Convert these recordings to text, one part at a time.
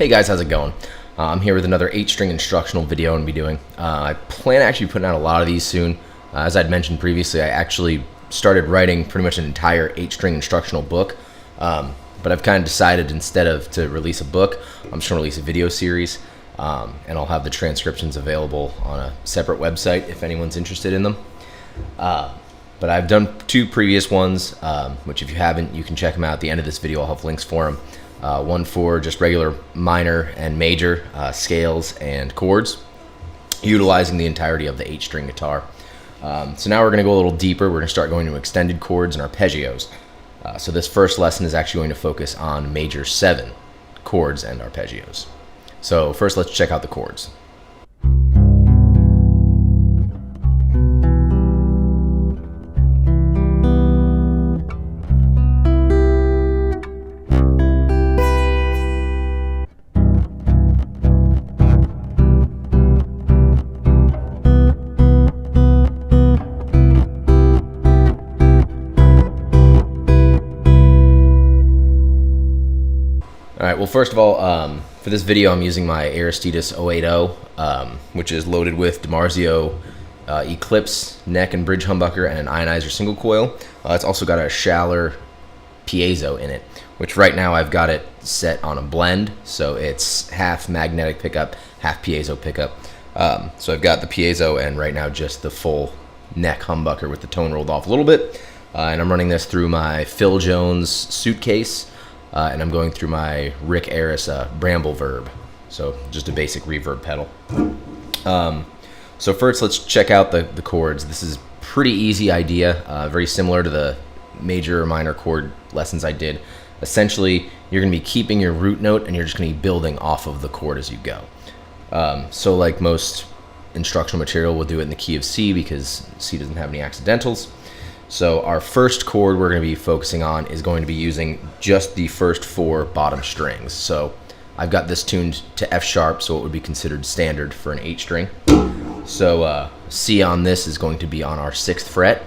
Hey guys, how's it going? I'm here with another 8-string instructional video I'm going to be doing. I plan to actually putting out a lot of these soon. As I'd mentioned previously, I actually started writing pretty much an entire 8-string instructional book. But I've kind of decided instead of to release a book, I'm just going to release a video series. And I'll have the transcriptions available on a separate website if anyone's interested in them. But I've done 2 previous ones, which if you haven't, you can check them out at the end of this video. I'll have links for them. One for just regular minor and major scales and chords, utilizing the entirety of the 8-string guitar. So now we're going to go a little deeper. We're going to start going to extended chords and arpeggios. So this first lesson is actually going to focus on major 7 chords and arpeggios. So first, let's check out the chords. Alright, well first of all, for this video I'm using my Aristides 080, which is loaded with DiMarzio Eclipse neck and bridge humbucker and an ionizer single coil. It's also got a Schaller piezo in it, which right now I've got it set on a blend, so it's half magnetic pickup, half piezo pickup. So I've got the piezo and right now just the full neck humbucker with the tone rolled off a little bit. And I'm running this through my Phil Jones suitcase. And I'm going through my Rick Aris Bramble Verb, so just a basic reverb pedal. So first, let's check out the chords. This is pretty easy idea, very similar to the major or minor chord lessons I did. Essentially, you're going to be keeping your root note, and you're just going to be building off of the chord as you go. So like most instructional material, we'll do it in the key of C because C doesn't have any accidentals. So our first chord we're going to be focusing on is going to be using just the first 4 bottom strings. So I've got this tuned to F sharp, so it would be considered standard for an 8-string. So C on this is going to be on our 6th fret.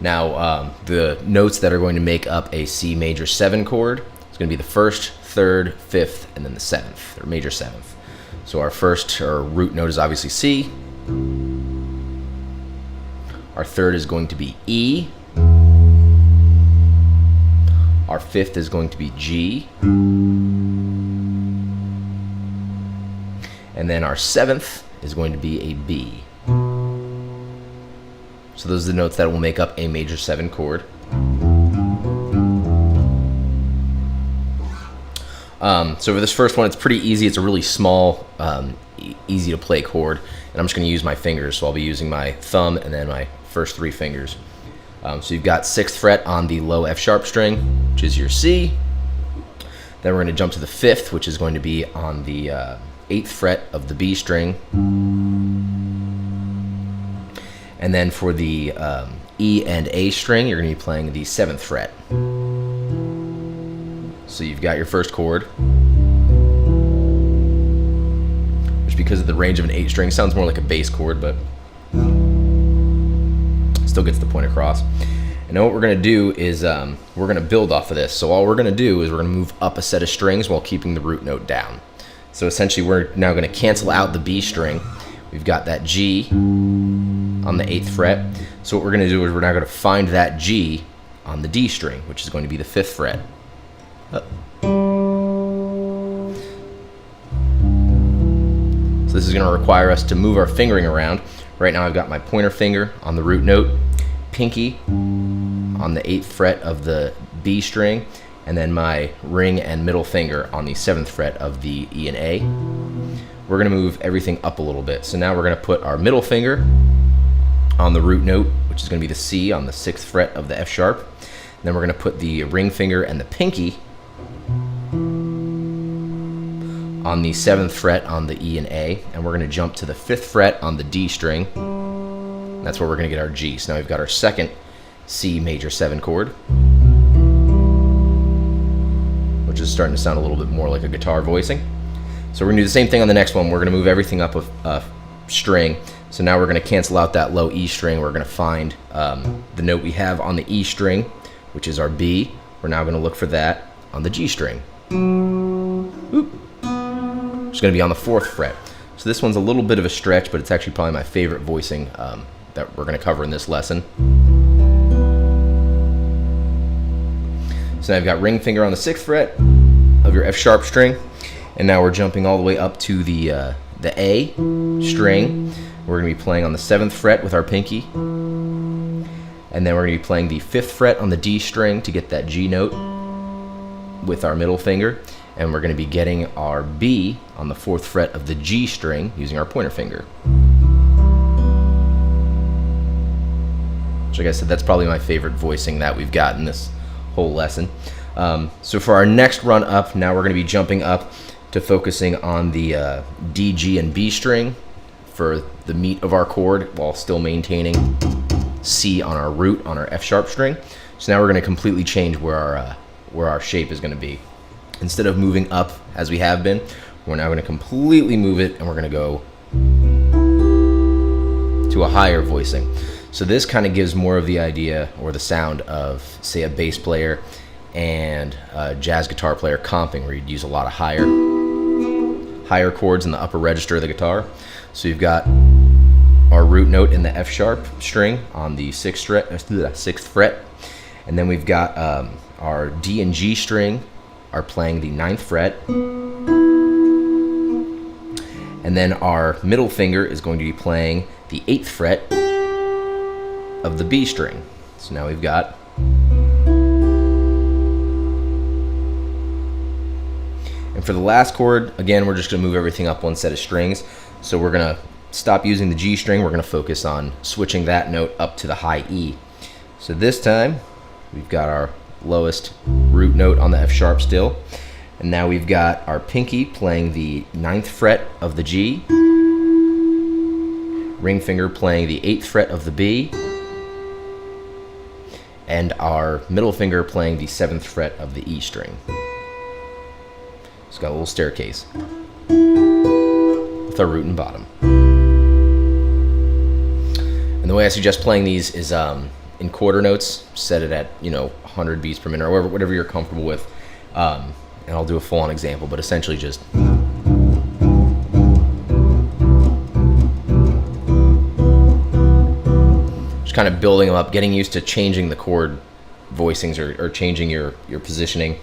Now the notes that are going to make up a C major 7 chord is going to be the 1st, 3rd, 5th, and then the 7th, or major 7th. So our first or root note is obviously C. Our 3rd is going to be E. Our 5th is going to be G. And then our 7th is going to be a B. So those are the notes that will make up a major 7 chord. So for this first one, it's pretty easy. It's a really small, easy to play chord. And I'm just going to use my fingers. So I'll be using my thumb and then my first 3 fingers. So you've got 6th fret on the low F sharp string, which is your C. Then we're going to jump to the 5th, which is going to be on the 8th fret of the B string. And then for the E and A string, you're going to be playing the 7th fret. So you've got your first chord, which because of the range of an 8-string sounds more like a bass chord, but still gets the point across. And now what we're going to do is we're going to build off of this. So all we're going to do is we're going to move up a set of strings while keeping the root note down. So essentially we're now going to cancel out the B string. We've got that G on the 8th fret. So what we're going to do is we're now going to find that G on the D string, which is going to be the 5th fret. So this is going to require us to move our fingering around. Right now I've got my pointer finger on the root note, pinky on the 8th fret of the B string, and then my ring and middle finger on the 7th fret of the E and A. We're going to move everything up a little bit. So now we're going to put our middle finger on the root note, which is going to be the C on the 6th fret of the F sharp. And then we're going to put the ring finger and the pinky on the 7th fret on the E and A, and we're going to jump to the 5th fret on the D string. That's where we're going to get our G. So now we've got our second C major 7 chord, which is starting to sound a little bit more like a guitar voicing. So we're going to do the same thing on the next one. We're going to move everything up a string. So now we're going to cancel out that low E string. We're going to find the note we have on the E string, which is our B. we're now going to look for that on the G string. Oop. It's going to be on the 4th fret. So this one's a little bit of a stretch, but it's actually probably my favorite voicing that we're going to cover in this lesson. So now I've got ring finger on the 6th fret of your F sharp string, and now we're jumping all the way up to the A string. We're going to be playing on the 7th fret with our pinky, and then we're going to be playing the 5th fret on the D string to get that G note with our middle finger, and we're going to be getting our B on the 4th fret of the G string using our pointer finger. Like I said, that's probably my favorite voicing that we've got in this whole lesson. So for our next run up, now we're going to be jumping up to focusing on the D, G, and B string for the meat of our chord, while still maintaining C on our root on our F sharp string. So now we're going to completely change where our shape is going to be. Instead of moving up as we have been, we're now going to completely move it, and we're going to go to a higher voicing. So this kind of gives more of the idea or the sound of, say, a bass player and a jazz guitar player comping, where you'd use a lot of higher chords in the upper register of the guitar. So you've got our root note in the F sharp string on the 6th fret, and then we've got our D and G string are playing the 9th fret, and then our middle finger is going to be playing the 8th fret of the B string. So now we've got, and for the last chord, again, we're just going to move everything up one set of strings. So we're going to stop using the G string. We're going to focus on switching that note up to the high E. So this time we've got our lowest root note on the F sharp still, and now we've got our pinky playing the 9th fret of the G, ring finger playing the 8th fret of the B, and our middle finger playing the 7th fret of the E string. It's got a little staircase with our root and bottom. And the way I suggest playing these is in quarter notes. Set it at 100 beats per minute, or whatever you're comfortable with. And I'll do a full-on example, but essentially just kind of building them up, getting used to changing the chord voicings or changing your positioning,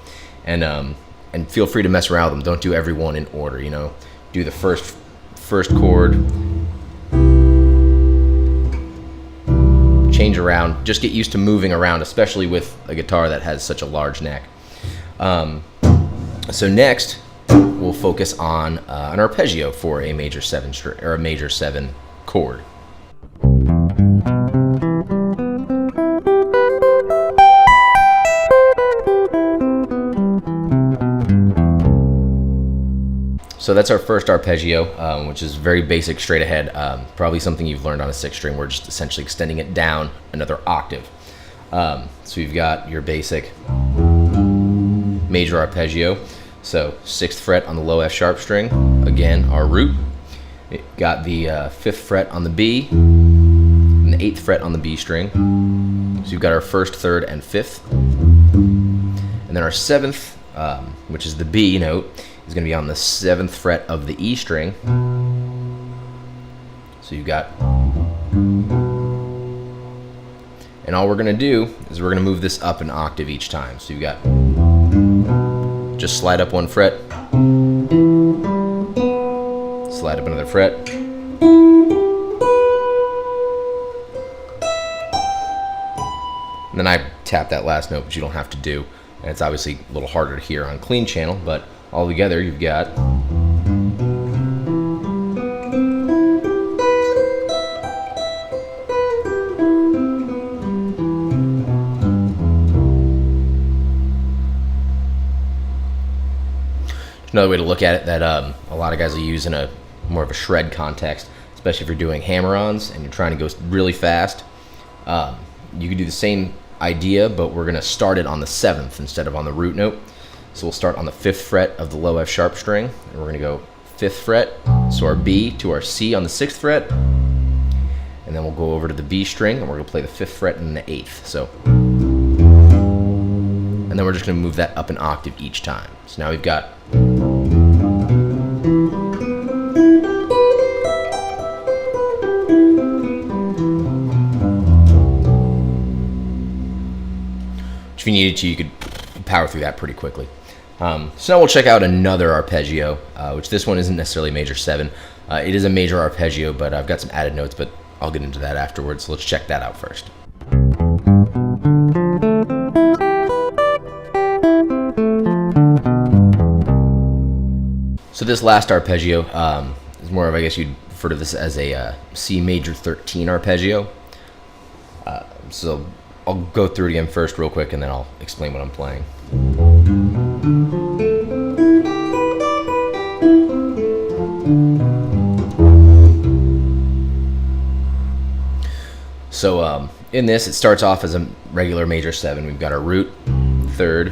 and feel free to mess around with them. Don't do every one in order. Do the first chord, change around. Just get used to moving around, especially with a guitar that has such a large neck. So next, we'll focus on an arpeggio for a major 7 string or a major 7 chord. So that's our first arpeggio, which is very basic, straight ahead. Probably something you've learned on a 6 string. We're just essentially extending it down another octave. So you've got your basic major arpeggio. So 6th fret on the low F sharp string, again our root. It got the 5th fret on the B, and the 8th fret on the B string. So you've got our 1st, 3rd, and 5th. And then our 7th, which is the B note, is going to be on the 7th fret of the E string. So you've got, and all we're going to do is we're going to move this up an octave each time. So you've got, just slide up 1 fret, slide up another fret, and then I tap that last note, which you don't have to do. And it's obviously a little harder to hear on clean channel, but all together you've got another way to look at it that a lot of guys will use in a more of a shred context, especially if you're doing hammer-ons and you're trying to go really fast. You can do the same idea, but we're going to start it on the 7th instead of on the root note. So we'll start on the 5th fret of the low F sharp string, and we're going to go 5th fret, so our B to our C on the 6th fret, and then we'll go over to the B string, and we're going to play the 5th fret and the 8th. So, and and then we're just going to move that up an octave each time. So now we've got if you needed to, you could power through that pretty quickly. So now we'll check out another arpeggio, which this one isn't necessarily major 7. It is a major arpeggio, but I've got some added notes, but I'll get into that afterwards. So let's check that out first. So this last arpeggio is more of, I guess you'd refer to this as a C major 13 arpeggio. So I'll go through it again first real quick, and then I'll explain what I'm playing. So in this, it starts off as a regular major 7. We've got our root, third,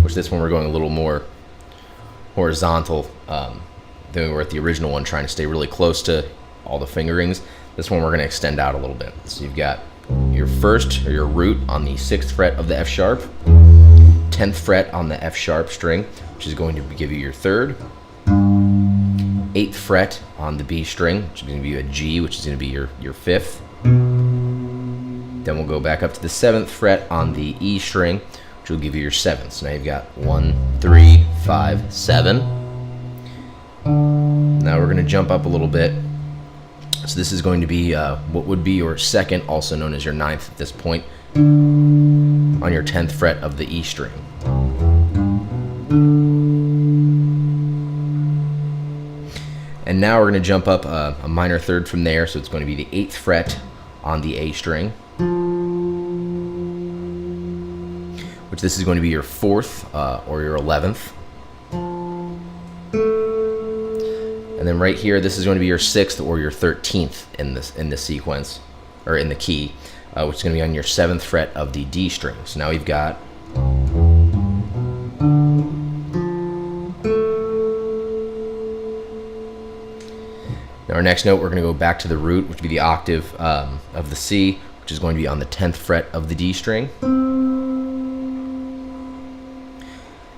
which this one we're going a little more horizontal than we were at the original one, trying to stay really close to all the fingerings. This one we're going to extend out a little bit. So you've got your first, or your root, on the 6th fret of the F sharp, 10th fret on the F sharp string, which is going to give you your third, 8th fret on the B string, which is going to be a G, which is going to be your 5th. Then we'll go back up to the 7th fret on the E string, which will give you your 7th. So now you've got 1, 3, 5, 7. Now we're going to jump up a little bit. So this is going to be what would be your 2nd, also known as your 9th at this point, on your 10th fret of the E string. And now we're going to jump up a minor 3rd from there, so it's going to be the 8th fret on the A string, which this is going to be your 4th or your 11th. And then right here, this is going to be your 6th or your 13th in this sequence, or in the key, which is going to be on your 7th fret of the D string. So now we've got now our next note, we're going to go back to the root, which would be the octave of the C, which is going to be on the 10th fret of the D string.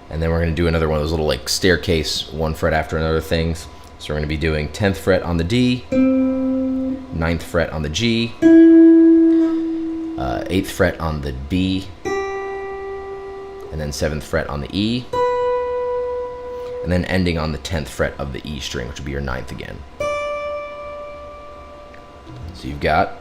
And then we're going to do another one of those little like staircase, one fret after another things. So we're going to be doing 10th fret on the D, 9th fret on the G, 8th fret on the B, and then 7th fret on the E, and then ending on the 10th fret of the E string, which would be your 9th again. So you've got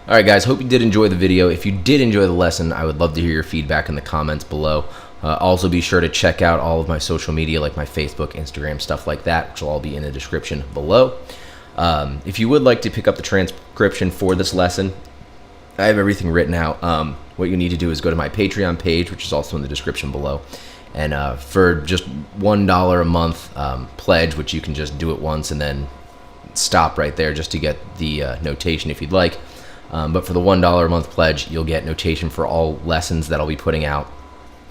Alright guys, hope you did enjoy the video. If you did enjoy the lesson, I would love to hear your feedback in the comments below. Also be sure to check out all of my social media, like my Facebook, Instagram, stuff like that, which will all be in the description below. If you would like to pick up the transcription for this lesson, I have everything written out. What you need to do is go to my Patreon page, which is also in the description below. And for just $1 a month pledge, which you can just do it once and then stop right there just to get the notation if you'd like. But for the $1 a month pledge, you'll get notation for all lessons that I'll be putting out,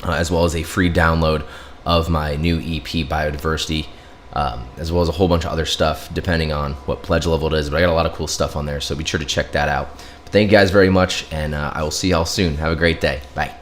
as well as a free download of my new EP, Biodiversity, as well as a whole bunch of other stuff, depending on what pledge level it is. But I got a lot of cool stuff on there, so be sure to check that out. But thank you guys very much, and I will see y'all soon. Have a great day. Bye.